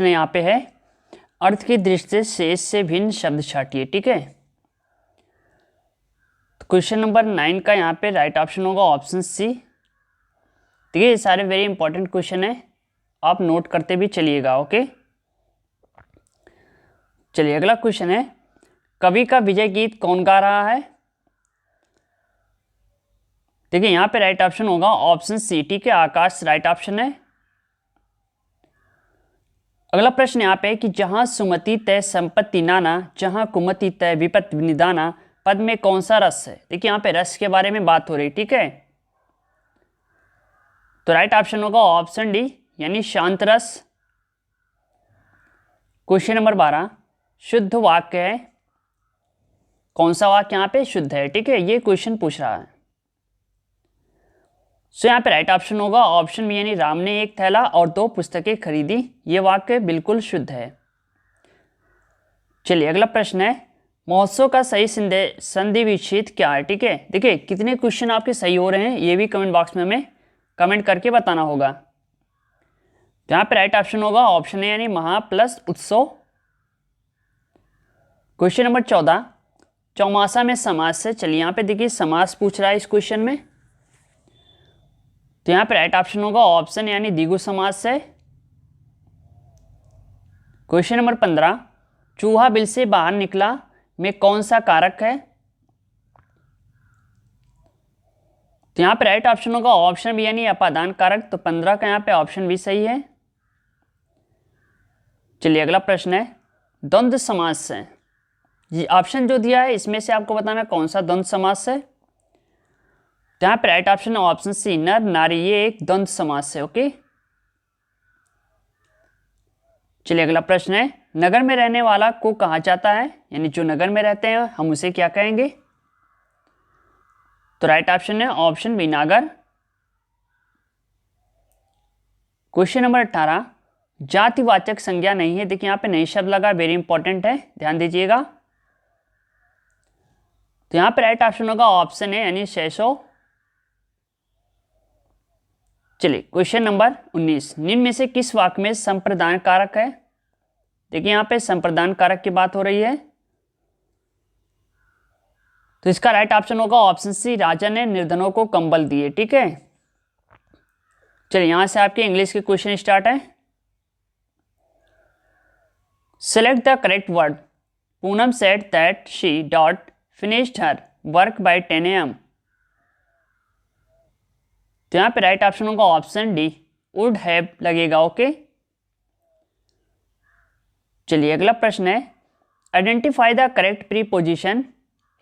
यहाँ पे है अर्थ की दृष्टि से शेष से भिन्न शब्द छाटिए। ठीक है, तो क्वेश्चन नंबर 9 का यहाँ पे राइट ऑप्शन होगा ऑप्शन सी। ठीक है, ये सारे वेरी इंपॉर्टेंट क्वेश्चन है, आप नोट करते भी चलिएगा। ओके, चलिए अगला क्वेश्चन है, कवि का विजय गीत कौन गा रहा है? देखिए यहाँ पे राइट ऑप्शन होगा ऑप्शन सी। ठीक है, आकाश राइट ऑप्शन है। अगला प्रश्न यहाँ पे है कि जहां सुमति तय संपत्ति नाना, जहां कुमति तय विपत निदाना, पद में कौन सा रस है? देखिए यहाँ पे रस के बारे में बात हो रही। ठीक है, तो राइट ऑप्शन होगा ऑप्शन डी यानी शांत रस। क्वेश्चन नंबर 12, शुद्ध वाक्य है, कौन सा वाक्य यहाँ पे शुद्ध है? ठीक है, ये क्वेश्चन पूछ रहा है। सो यहाँ पे राइट ऑप्शन होगा ऑप्शन बी यानी राम ने एक थैला और 2 पुस्तकें खरीदी, ये वाक्य बिल्कुल शुद्ध है। चलिए अगला प्रश्न है, महोत्सव का सही संधि विच्छेद क्या है? ठीक है, देखिए कितने क्वेश्चन आपके सही हो रहे हैं ये भी कमेंट बॉक्स में हमें कमेंट करके बताना होगा। तो यहाँ पे राइट ऑप्शन होगा ऑप्शन ए यानी महा प्लस उत्सव। क्वेश्चन नंबर 14, चौमासा में समास से, चलिए यहाँ पे देखिए समास पूछ रहा है इस क्वेश्चन में, तो यहाँ पे राइट ऑप्शन होगा ऑप्शन यानी द्विगु समास से। क्वेश्चन नंबर 15, चूहा बिल से बाहर निकला में कौन सा कारक है? तो यहाँ पे राइट ऑप्शन होगा ऑप्शन बी यानी अपादान कारक, तो 15 का यहाँ पे ऑप्शन भी सही है। चलिए अगला प्रश्न है, द्वंद्व समास से, ये ऑप्शन जो दिया है इसमें से आपको बताना कौन सा द्वंद्व समास है। तो यहाँ पे राइट ऑप्शन है ऑप्शन सी नर नारी, ये एक द्वंद्व समास है। ओके, चलिए अगला प्रश्न है, नगर में रहने वाला को कहा जाता है, यानी जो नगर में रहते हैं हम उसे क्या कहेंगे? तो राइट ऑप्शन है ऑप्शन बी नागर। क्वेश्चन नंबर 18, जातिवाचक संज्ञा नहीं है, देखिए यहाँ पे नहीं शब्द लगा, वेरी इंपॉर्टेंट है, ध्यान दीजिएगा। तो यहाँ पे राइट ऑप्शन होगा ऑप्शन है यानी शेषो। चलिए क्वेश्चन नंबर 19, निम्न में से किस वाक्य में संप्रदान कारक है? देखिए यहाँ पे संप्रदान कारक की बात हो रही है, तो इसका राइट ऑप्शन होगा ऑप्शन सी, राजा ने निर्धनों को कंबल दिए। ठीक है, चलिए यहां से आपके इंग्लिश के क्वेश्चन स्टार्ट है। Select the correct word. Poonam said that she dot finished her work by 10 AM। तो यहाँ पे राइट ऑप्शन होगा ऑप्शन डी, वुड हैव लगेगा। ओके, चलिए अगला प्रश्न है, identify the correct preposition,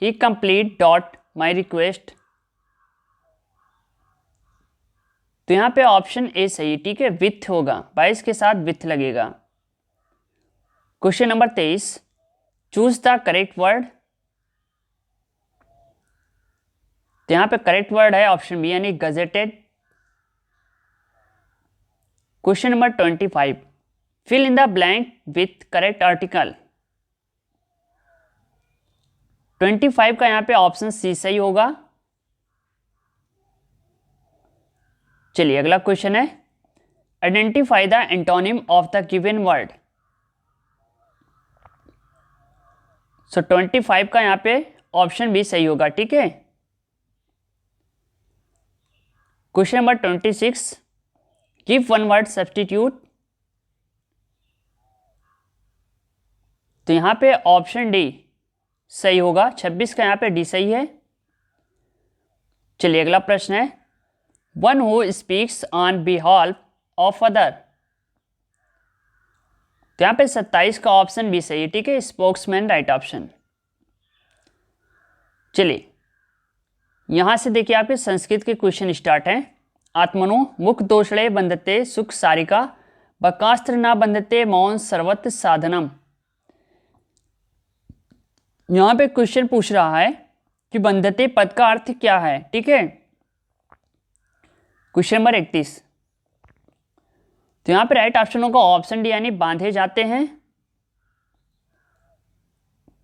he complete dot my request. तो यहाँ पे ऑप्शन ए सही। ठीक है, विथ होगा, 22 के साथ विथ लगेगा। Question number 23, choose the correct word. तो यहाँ पे करेक्ट वर्ड है ऑप्शन बी यानी gazetted. Question number 25, fill in the blank with correct article. 25 का यहाँ पे ऑप्शन सी सही होगा। चलिए अगला क्वेश्चन है, identify the antonym of the given word. So 25 का यहाँ पे ऑप्शन बी सही होगा। ठीक है, question number 26, give one word substitute. तो यहाँ पे ऑप्शन डी सही होगा, 26 का यहाँ पे डी सही है। चलिए अगला प्रश्न है, one who speaks on behalf of other. तो यहाँ पे 27 का ऑप्शन बी सही है। ठीक है, स्पोक्समैन राइट ऑप्शन। चलिए यहां से देखिए आपके संस्कृत के क्वेश्चन स्टार्ट हैं। आत्मनो मुख दोषणे बंधते सुख सारिका, बकास्त्र न बंधते मौन सर्वत्र साधनम। यहां पे क्वेश्चन पूछ रहा है कि बंधते पद का अर्थ क्या है। ठीक है, क्वेश्चन नंबर 31, तो यहां पे राइट ऑप्शन होगा ऑप्शन डी यानी बांधे जाते हैं।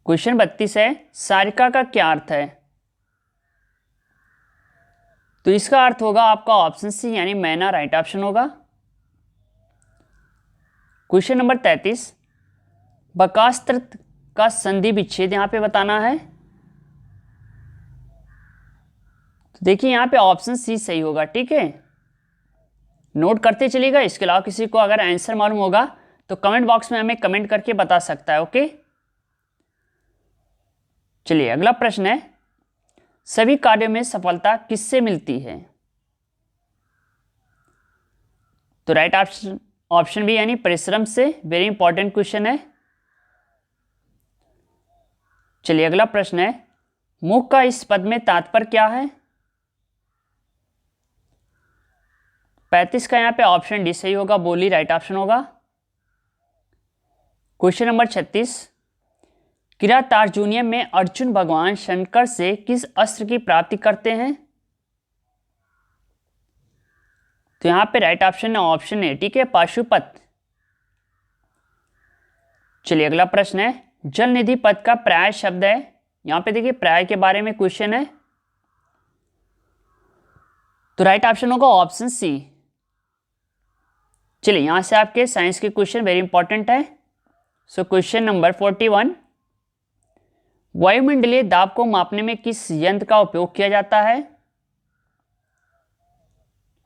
क्वेश्चन 32 है, सारिका का क्या अर्थ है? तो इसका अर्थ होगा आपका ऑप्शन सी यानी मैना राइट ऑप्शन होगा। क्वेश्चन नंबर 33, बकास्त्र का संधि विच्छेद यहाँ पे बताना है। तो देखिए यहाँ पे ऑप्शन सी सही होगा, ठीक है। नोट करते चलिएगा। इसके अलावा किसी को अगर आंसर मालूम होगा तो कमेंट बॉक्स में हमें कमेंट करके बता सकता है, ओके। चलिए अगला प्रश्न है, सभी कार्यों में सफलता किससे मिलती है? तो राइट ऑप्शन बी यानी परिश्रम से। वेरी इंपॉर्टेंट क्वेश्चन है। चलिए अगला प्रश्न है, मुख का इस पद में तात्पर्य क्या है? 35 का यहाँ पे ऑप्शन डी सही होगा, बोली राइट ऑप्शन होगा। क्वेश्चन नंबर 36, किरातार्जुनीय में अर्जुन भगवान शंकर से किस अस्त्र की प्राप्ति करते हैं? तो यहाँ पे राइट ऑप्शन है ऑप्शन ए, ठीक है, पाशुपत। चलिए अगला प्रश्न है, जल निधि पद का पर्याय शब्द है। यहाँ पे देखिए पर्याय के बारे में क्वेश्चन है। तो राइट ऑप्शन होगा ऑप्शन सी। चलिए यहां से आपके साइंस के क्वेश्चन वेरी इंपॉर्टेंट है। सो क्वेश्चन नंबर 41, वायुमंडलीय दाब को मापने में किस यंत्र का उपयोग किया जाता है?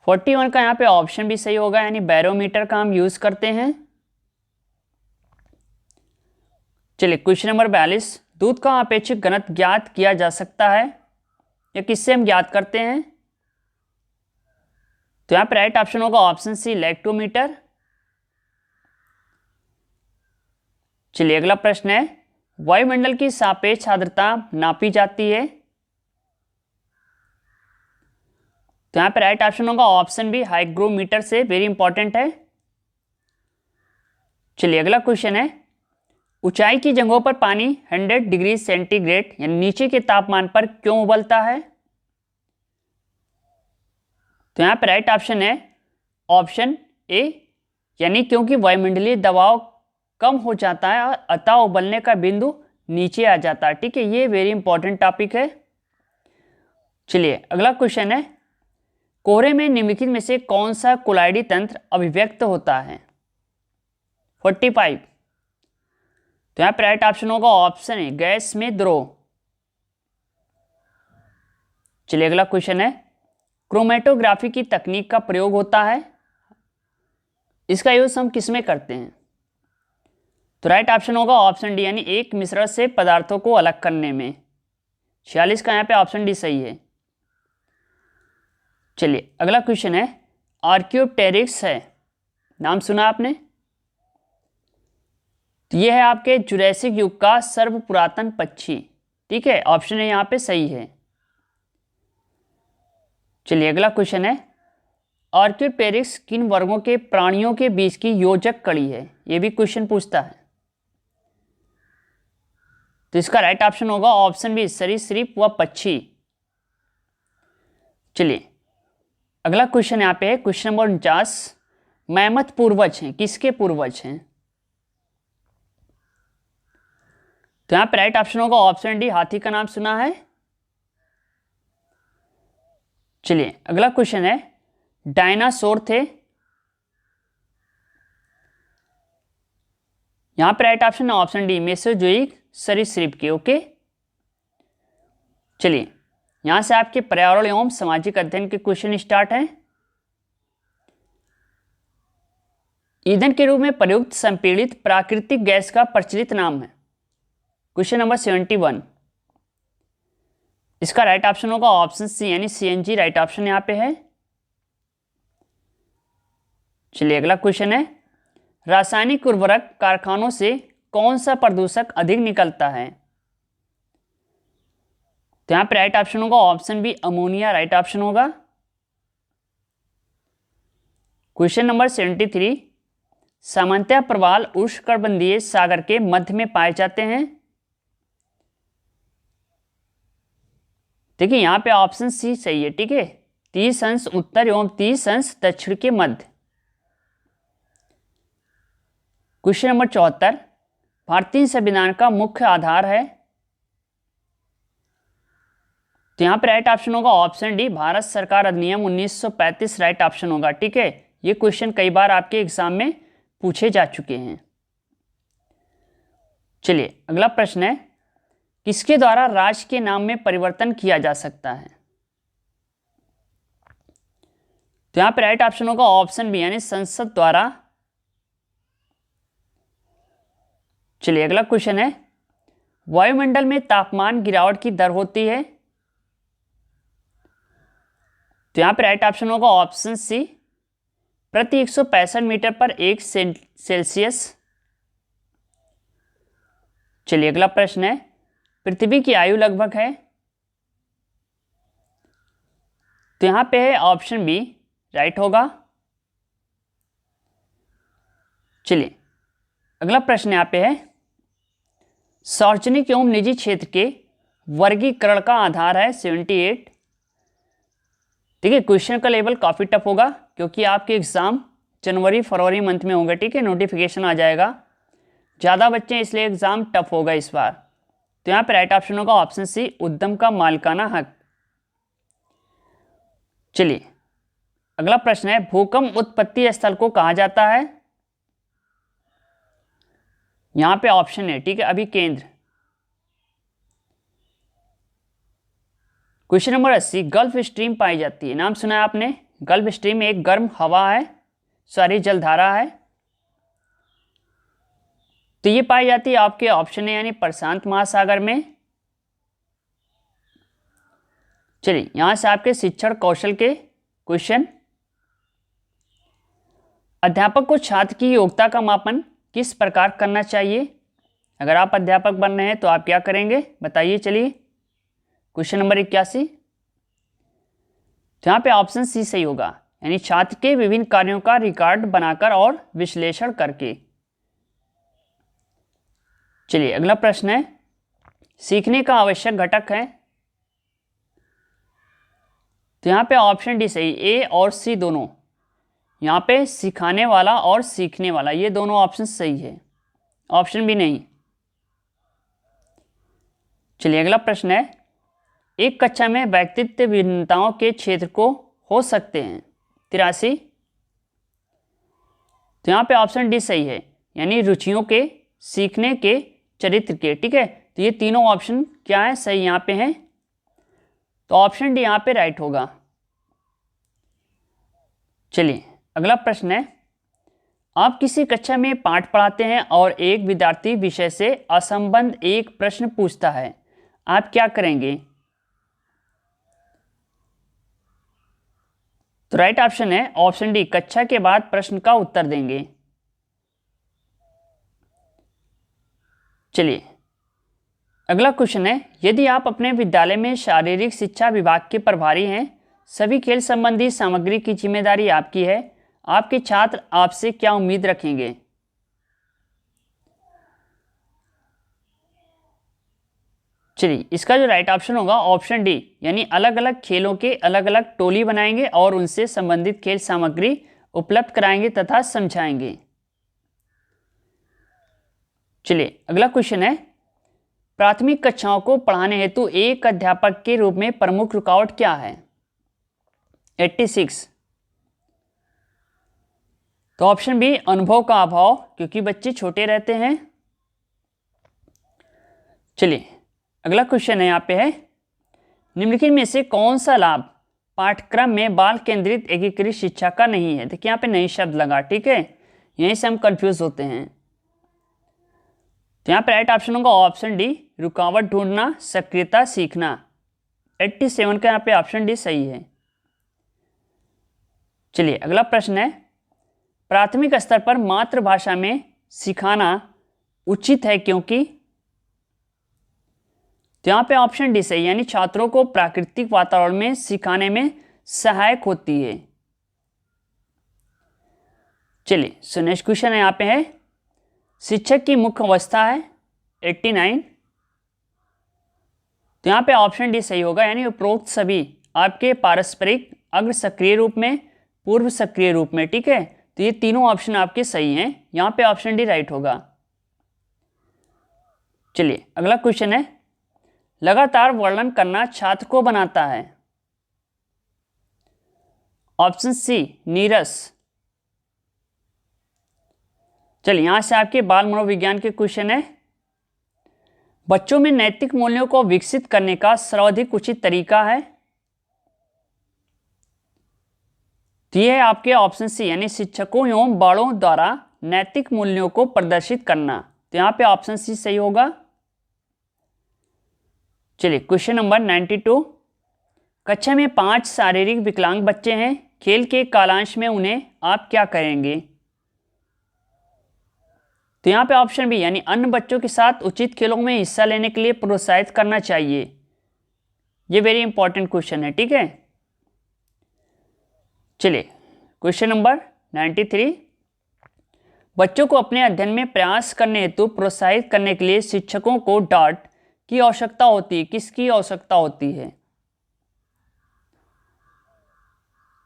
41 का यहाँ पे ऑप्शन भी सही होगा, यानी बैरोमीटर का हम यूज करते हैं। चलिए क्वेश्चन नंबर 42, दूध का अपेक्षित घनत्व ज्ञात किया जा सकता है या किससे हम ज्ञात करते हैं? तो यहाँ पे राइट ऑप्शन होगा ऑप्शन सी, लैक्टोमीटर। चलिए अगला प्रश्न है, वायुमंडल की सापेक्ष आर्द्रता नापी जाती है। तो यहाँ पे राइट ऑप्शन होगा ऑप्शन बी, हाइग्रोमीटर से। वेरी इंपॉर्टेंट है। चलिए अगला क्वेश्चन है, ऊंचाई की जगहों पर पानी 100 डिग्री सेंटीग्रेड यानी नीचे के तापमान पर क्यों उबलता है? तो यहाँ पे राइट ऑप्शन है ऑप्शन ए, यानी क्योंकि वायुमंडलीय दबाव कम हो जाता है और अतः उबलने का बिंदु नीचे आ जाता है, ठीक है। ये वेरी इंपॉर्टेंट टॉपिक है। चलिए अगला क्वेश्चन है, कोहरे में निम्नलिखित में से कौन सा कोलाइडी तंत्र अभिव्यक्त होता है? 45, तो यहाँ पे राइट ऑप्शन होगा ऑप्शन ए, गैस में द्रोह। चलिए अगला क्वेश्चन है, क्रोमेटोग्राफी की तकनीक का प्रयोग होता है, इसका यूज हम किस में करते हैं? तो राइट ऑप्शन होगा ऑप्शन डी, यानी एक मिश्रण से पदार्थों को अलग करने में। 46 का यहाँ पे ऑप्शन डी सही है। चलिए अगला क्वेश्चन है, आर्क्योप्टेरिक्स है, नाम सुना आपने? तो ये है आपके जुरैसिक युग का सर्व पुरातन पक्षी, ठीक है। ऑप्शन ए यहाँ पे सही है। चलिए अगला क्वेश्चन है, आर्क्योप्टेरिक्स किन वर्गों के प्राणियों के बीच की योजक कड़ी है? ये भी क्वेश्चन पूछता है। तो इसका राइट ऑप्शन होगा ऑप्शन बी, सरीसृप व पक्षी। चलिए अगला क्वेश्चन यहाँ पे है, क्वेश्चन नंबर 49, मैमथ पूर्वज हैं, किसके पूर्वज हैं? तो यहाँ पे राइट ऑप्शन होगा ऑप्शन डी, हाथी का नाम सुना है। चलिए अगला क्वेश्चन है, डायनासोर थे, यहां पे राइट ऑप्शन है ऑप्शन डी, मेसोजोइक सरीसृप के, ओके। चलिए यहां से आपके पर्यावरण एवं सामाजिक अध्ययन के क्वेश्चन स्टार्ट हैं। ईंधन के रूप में प्रयुक्त संपीड़ित प्राकृतिक गैस का प्रचलित नाम है। क्वेश्चन नंबर 71, इसका राइट ऑप्शन होगा ऑप्शन सी, यानी सीएनजी राइट ऑप्शन यहां पे है। चलिए अगला क्वेश्चन है, रासायनिक उर्वरक कारखानों से कौन सा प्रदूषक अधिक निकलता है? तो यहां पर राइट ऑप्शन होगा option B, ammonia right option होगा। क्वेश्चन नंबर 73, सामान्यतः प्रवाल उष्णकटिबंधीय सागर के मध्य में पाए जाते हैं। देखिए यहां पे ऑप्शन सी सही है, ठीक है, 30 अंश उत्तर एवं 30 अंश दक्षिण के मध्य। क्वेश्चन नंबर 74, भारतीय संविधान का मुख्य आधार है। तो यहां पर राइट ऑप्शन होगा ऑप्शन डी, भारत सरकार अधिनियम 1935 राइट ऑप्शन होगा, ठीक है। ये क्वेश्चन कई बार आपके एग्जाम में पूछे जा चुके हैं। चलिए अगला प्रश्न है, किसके द्वारा राज्य के नाम में परिवर्तन किया जा सकता है? तो यहां पे राइट ऑप्शन होगा ऑप्शन बी, यानी संसद द्वारा। चलिए अगला क्वेश्चन है, वायुमंडल में तापमान गिरावट की दर होती है? तो यहां पे राइट ऑप्शन होगा ऑप्शन सी, प्रति 165 मीटर पर 1 सेल्सियस। चलिए अगला प्रश्न है, पृथ्वी की आयु लगभग है? तो यहां पे है ऑप्शन बी, राइट होगा। चलिए अगला प्रश्न यहां पे है, सार्वजनिक एवं निजी क्षेत्र के वर्गीकरण का आधार है 78। ठीक है, क्वेश्चन का लेवल काफी टफ होगा क्योंकि आपके एग्जाम जनवरी फरवरी मंथ में होंगे। ठीक है, नोटिफिकेशन आ जाएगा, ज्यादा बच्चे हैं इसलिए एग्जाम टफ होगा इस बार। तो यहां पे राइट ऑप्शन होगा ऑप्शन सी, उद्यम का मालिकाना हक। चलिए अगला प्रश्न है, भूकंप उत्पत्ति स्थल को कहा जाता है? यहां पे ऑप्शन है, ठीक है, अभी केंद्र। क्वेश्चन नंबर 80, गल्फ स्ट्रीम पाई जाती है? नाम सुना है आपने? गल्फ स्ट्रीम एक गर्म हवा है, सॉरी जलधारा है। तो ये पाई जाती है आपके ऑप्शन है, यानी प्रशांत महासागर में। चलिए यहां से आपके शिक्षण कौशल के क्वेश्चन, अध्यापक को छात्र की योग्यता का मापन किस प्रकार करना चाहिए? अगर आप अध्यापक बन रहे हैं तो आप क्या करेंगे बताइए। चलिए क्वेश्चन नंबर 81, तो यहां पे ऑप्शन सी सही होगा, यानी छात्र के विभिन्न कार्यों का रिकॉर्ड बनाकर और विश्लेषण करके। चलिए अगला प्रश्न है, सीखने का आवश्यक घटक है? तो यहां पे ऑप्शन डी सही, ए और सी दोनों। यहां पे सिखाने वाला और सीखने वाला ये दोनों ऑप्शन सही है, ऑप्शन बी नहीं। चलिए अगला प्रश्न है, एक कक्षा में व्यक्तित्व भिन्नताओं के क्षेत्र को हो सकते हैं 83। तो यहां पे ऑप्शन डी सही है, यानी रुचियों के, सीखने के, चरित्र के। ठीक है, तो ये तीनों ऑप्शन क्या है, सही यहां पे है। तो ऑप्शन डी यहां पे राइट होगा। चलिए अगला प्रश्न है, आप किसी कक्षा में पाठ पढ़ाते हैं और एक विद्यार्थी विषय से असंबद्ध एक प्रश्न पूछता है, आप क्या करेंगे? तो राइट ऑप्शन है ऑप्शन डी, कक्षा के बाद प्रश्न का उत्तर देंगे। चलिए अगला क्वेश्चन है, यदि आप अपने विद्यालय में शारीरिक शिक्षा विभाग के प्रभारी हैं, सभी खेल संबंधी सामग्री की जिम्मेदारी आपकी है, आपके छात्र आपसे क्या उम्मीद रखेंगे? चलिए इसका जो राइट ऑप्शन होगा ऑप्शन डी, यानी अलग अलग खेलों के अलग अलग टोली बनाएंगे और उनसे संबंधित खेल सामग्री उपलब्ध कराएंगे तथा समझाएंगे। चलिए अगला क्वेश्चन है, प्राथमिक कक्षाओं को पढ़ाने हेतु एक अध्यापक के रूप में प्रमुख रुकावट क्या है? 86। तो ऑप्शन बी, अनुभव का अभाव, क्योंकि बच्चे छोटे रहते हैं। चलिए अगला क्वेश्चन है, यहाँ पे है, निम्नलिखित में से कौन सा लाभ पाठ्यक्रम में बाल केंद्रित एकीकृत शिक्षा का नहीं है? देखिए यहाँ पे नई शब्द लगा, ठीक है, यहीं से हम कंफ्यूज होते हैं। तो यहाँ पे राइट ऑप्शन होगा ऑप्शन डी, रुकावट ढूंढना, सक्रियता, सीखना। 87 का यहाँ पे ऑप्शन डी सही है। चलिए अगला प्रश्न है, प्राथमिक स्तर पर मातृभाषा में सिखाना उचित है क्योंकि? तो यहाँ पे ऑप्शन डी सही, यानी छात्रों को प्राकृतिक वातावरण में सिखाने में सहायक होती है। चलिए सो नेक्स्ट क्वेश्चन है, यहाँ पे है, शिक्षक की मुख्य अवस्था है 89। तो यहाँ पे ऑप्शन डी सही होगा, यानी उपरोक्त सभी आपके पारस्परिक, अग्र सक्रिय रूप में, पूर्व सक्रिय रूप में। ठीक है, तो ये तीनों ऑप्शन आपके सही हैं, यहाँ पे ऑप्शन डी राइट होगा। चलिए अगला क्वेश्चन है, लगातार वर्णन करना छात्र को बनाता है? ऑप्शन सी, नीरस। चलिए यहाँ से आपके बाल मनोविज्ञान के क्वेश्चन है। बच्चों में नैतिक मूल्यों को विकसित करने का सर्वाधिक उचित तरीका है, तो यह है आपके ऑप्शन सी, यानी शिक्षकों एवं बड़ों द्वारा नैतिक मूल्यों को प्रदर्शित करना। तो यहाँ पे ऑप्शन सी सही होगा। चलिए क्वेश्चन नंबर 92। कक्षा में 5 शारीरिक विकलांग बच्चे हैं, खेल के कालांश में उन्हें आप क्या करेंगे? तो यहाँ पे ऑप्शन बी, यानी अन्य बच्चों के साथ उचित खेलों में हिस्सा लेने के लिए प्रोत्साहित करना चाहिए। ये वेरी इंपॉर्टेंट क्वेश्चन है, ठीक है। चलिए क्वेश्चन नंबर 93। बच्चों को अपने अध्ययन में प्रयास करने हेतु प्रोत्साहित करने के लिए शिक्षकों को डांट की आवश्यकता होती है, किसकी आवश्यकता होती है?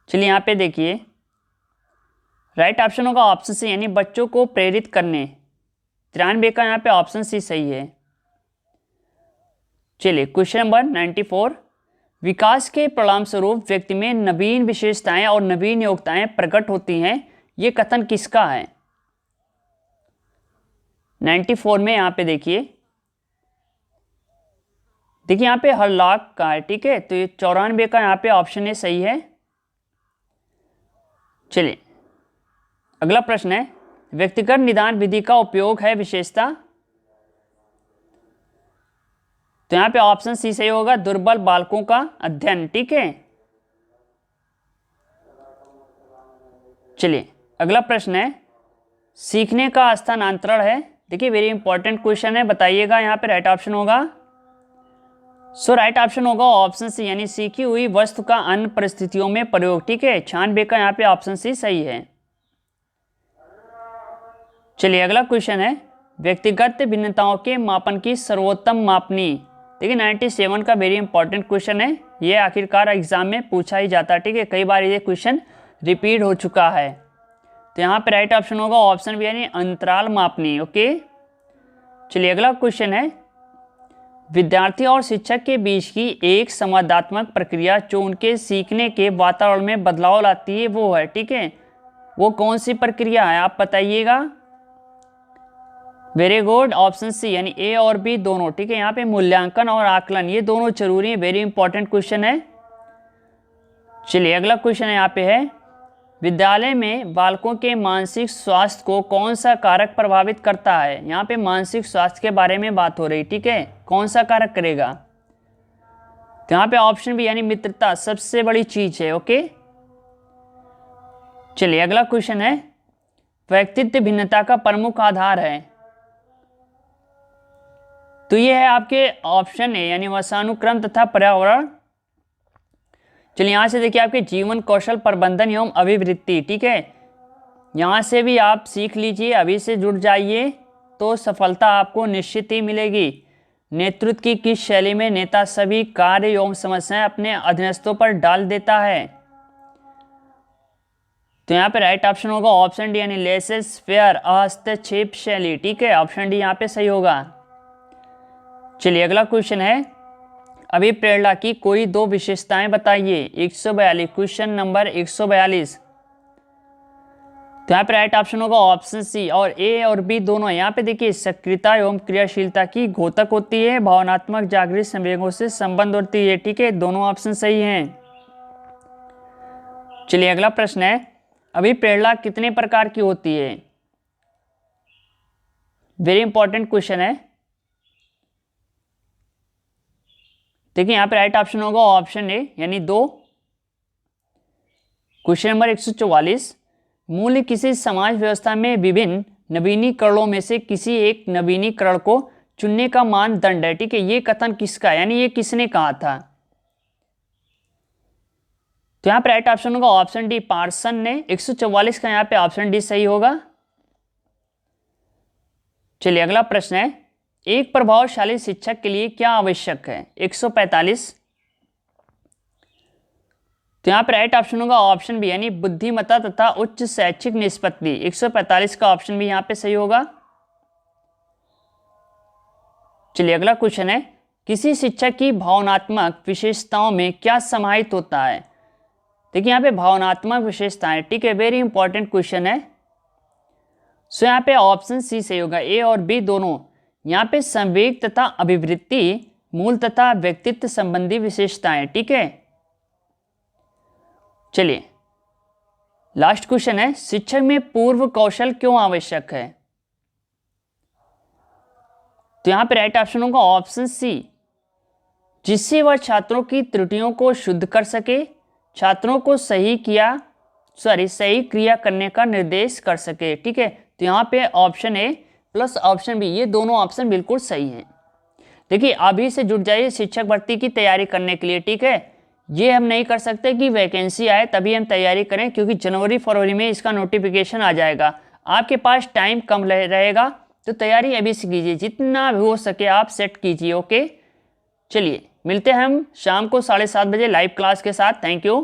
चलिए यहाँ पे देखिए, राइट ऑप्शन होगा ऑप्शन सी, यानी बच्चों को प्रेरित करने। 93 का यहाँ पे ऑप्शन सी सही है। चलिए क्वेश्चन नंबर 94। विकास के परिणाम स्वरूप व्यक्ति में नवीन विशेषताएं और नवीन योग्यताएं प्रकट होती हैं, ये कथन किसका है? 94 में यहाँ पे देखिए यहाँ पे हरलाक का है, ठीक है। तो ये 94 का यहाँ पे ऑप्शन ए सही है। चलिए अगला प्रश्न है, व्यक्तिगत निदान विधि का उपयोग है विशेषता। तो यहाँ पे ऑप्शन सी सही होगा, दुर्बल बालकों का अध्ययन, ठीक है। चलिए अगला प्रश्न है, सीखने का स्थानांतरण है। देखिए वेरी इंपॉर्टेंट क्वेश्चन है, बताइएगा यहाँ पे राइट ऑप्शन होगा। सो राइट ऑप्शन होगा ऑप्शन सी, यानी सीखी हुई वस्तु का अन्य परिस्थितियों में प्रयोग, ठीक है। 96 का यहाँ पे ऑप्शन सी सही है। चलिए अगला क्वेश्चन है, व्यक्तिगत भिन्नताओं के मापन की सर्वोत्तम मापनी। देखिए 97 का वेरी इंपॉर्टेंट क्वेश्चन है, ये आखिरकार एग्जाम में पूछा ही जाता है, ठीक है। कई बार ये क्वेश्चन रिपीट हो चुका है। तो यहाँ पे राइट ऑप्शन होगा ऑप्शन बी, यानी अंतराल मापनी, ओके। चलिए अगला क्वेश्चन है, विद्यार्थी और शिक्षक के बीच की एक संवादात्मक प्रक्रिया जो उनके सीखने के वातावरण में बदलाव लाती है, वो है, ठीक है। वो कौन सी प्रक्रिया है आप बताइएगा। वेरी गुड, ऑप्शन सी, यानी ए और बी दोनों, ठीक है। यहाँ पे मूल्यांकन और आकलन ये दोनों जरूरी है, वेरी इंपॉर्टेंट क्वेश्चन है। चलिए अगला क्वेश्चन है यहाँ पे है, विद्यालय में बालकों के मानसिक स्वास्थ्य को कौन सा कारक प्रभावित करता है? यहाँ पे मानसिक स्वास्थ्य के बारे में बात हो रही, ठीक है। कौन सा कारक करेगा? तो यहाँ पे ऑप्शन बी, यानी मित्रता सबसे बड़ी चीज है, ओके। चलिए अगला क्वेश्चन है, व्यक्तित्व भिन्नता का प्रमुख आधार है। तो ये है आपके ऑप्शन ए, यानी वंशानुक्रम तथा पर्यावरण। चलिए यहाँ से देखिए आपके जीवन कौशल प्रबंधन एवं अभिवृत्ति, ठीक है। यहाँ से भी आप सीख लीजिए, अभी से जुड़ जाइए तो सफलता आपको निश्चित ही मिलेगी। नेतृत्व की किस शैली में नेता सभी कार्य एवं समस्याएं अपने अधीनस्थों पर डाल देता है? तो यहाँ पे राइट ऑप्शन होगा ऑप्शन डी, यानी लेसेस फेयर हस्तक्षेप शैली, ठीक है। ऑप्शन डी यहाँ पे सही होगा। चलिए अगला क्वेश्चन है, अभिप्रेरणा की कोई दो विशेषताएं बताइए। 142, क्वेश्चन नंबर 142। तो यहाँ पे राइट ऑप्शन होगा ऑप्शन सी, और ए और बी दोनों। यहाँ पे देखिए सक्रियता एवं क्रियाशीलता की घोतक होती है, भावनात्मक जागृत संवेगों से संबंध होती है, ठीक है। दोनों ऑप्शन सही हैं। चलिए अगला प्रश्न है, अभिप्रेरणा कितने प्रकार की होती है? वेरी इंपॉर्टेंट क्वेश्चन है। देखिए यहाँ पे राइट ऑप्शन होगा ऑप्शन ए, यानी 2। क्वेश्चन नंबर 144, मूल्य किसी समाज व्यवस्था में विभिन्न नवीनीकरणों में से किसी एक नवीनीकरण को चुनने का मानदंड है, ठीक है। ये कथन किसका है, यानी ये किसने कहा था? तो यहाँ पे राइट ऑप्शन होगा ऑप्शन डी, पार्सन ने। 144 का यहाँ पे ऑप्शन डी सही होगा। चलिए अगला प्रश्न है, एक प्रभावशाली शिक्षक के लिए क्या आवश्यक है? 145। तो यहाँ पे राइट ऑप्शन होगा ऑप्शन बी, यानी बुद्धिमत्ता तथा उच्च शैक्षिक निष्पत्ति। 145 का ऑप्शन भी यहाँ पे सही होगा। चलिए अगला क्वेश्चन है, किसी शिक्षक की भावनात्मक विशेषताओं में क्या समाहित होता है? देखिए यहाँ पे भावनात्मक विशेषताएं, ठीक है, वेरी इंपॉर्टेंट क्वेश्चन है। सो यहाँ पे ऑप्शन सी सही होगा, ए और बी दोनों। यहाँ पे संवेग तथा अभिवृत्ति मूल तथा व्यक्तित्व संबंधी विशेषताएं, ठीक है। चलिए लास्ट क्वेश्चन है, शिक्षक में पूर्व कौशल क्यों आवश्यक है? तो यहाँ पे राइट ऑप्शन होगा ऑप्शन सी, जिससे वह छात्रों की त्रुटियों को शुद्ध कर सके, छात्रों को सही क्रिया करने का निर्देश कर सके, ठीक है। तो यहाँ पे option A plus option B, ये दोनों ऑप्शन बिल्कुल सही हैं। देखिए अभी से जुट जाइए शिक्षक भर्ती की तैयारी करने के लिए, ठीक है। ये हम नहीं कर सकते कि वैकेंसी आए तभी हम तैयारी करें, क्योंकि जनवरी फरवरी में इसका नोटिफिकेशन आ जाएगा। आपके पास टाइम कम रहेगा, तो तैयारी अभी से कीजिए, जितना भी हो सके आप सेट कीजिए, ओके। चलिए मिलते हैं हम शाम को 7:30 बजे लाइव क्लास के साथ। Thank you.